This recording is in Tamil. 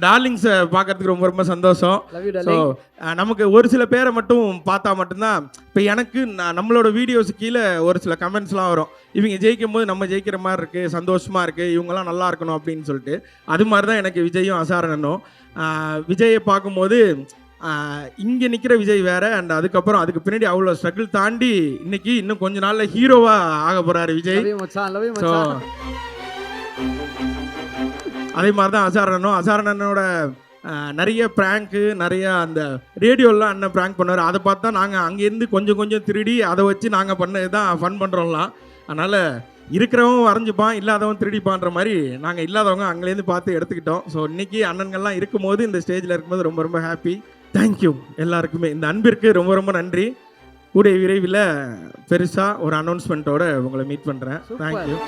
டார்லிங்ஸை பார்க்கறதுக்கு ரொம்ப ரொம்ப சந்தோஷம். ஸோ நமக்கு ஒரு சில பேரை மட்டும் பார்த்தா மட்டும்தான் இப்போ எனக்கு நம்மளோட வீடியோஸ் கீழே ஒரு சில கமெண்ட்ஸ்லாம் வரும். இவங்க ஜெயிக்கும் போது நம்ம ஜெயிக்கிற மாதிரி இருக்குது, சந்தோஷமாக இருக்குது, இவங்கெல்லாம் நல்லா இருக்கணும் அப்படின்னு சொல்லிட்டு. அது மாதிரி தான் எனக்கு விஜயும் அசாரனும். விஜயை பார்க்கும்போது இங்கே நிற்கிற விஜய் வேறு, அண்ட் அதுக்கப்புறம் அதுக்கு பின்னாடி அவ்வளோ ஸ்ட்ரகிள் தாண்டி இன்னைக்கு இன்னும் கொஞ்ச நாளில் ஹீரோவாக ஆக போகிறாரு விஜய். ஸோ அதே மாதிரி தான் அசாரனோட நிறைய ப்ராங்க்கு, நிறைய அந்த ரேடியோலாம் அண்ணன் ப்ராங்க் பண்ணுவார். அதை பார்த்தா நாங்கள் அங்கேருந்து கொஞ்சம் கொஞ்சம் திருடி அதை வச்சு நாங்கள் பண்ணது தான் ஃபன் பண்ணுறோம்லாம். அதனால் இருக்கிறவன் வரைஞ்சிப்பான், இல்லாதவன் திருடிப்பான்ற மாதிரி நாங்கள் இல்லாதவங்க அங்கேருந்து பார்த்து எடுத்துக்கிட்டோம். ஸோ இன்றைக்கி அண்ணன்கள்லாம் இருக்கும்போது, இந்த ஸ்டேஜில் இருக்கும்போது ரொம்ப ரொம்ப ஹாப்பி. தேங்க்யூ எல்லாருக்குமே. இந்த அன்பிற்கு ரொம்ப ரொம்ப நன்றி. கூடிய விரைவில் பெருசாக ஒரு அனௌன்ஸ்மெண்ட்டோடு உங்களை மீட் பண்ணுறேன். தேங்க்யூ.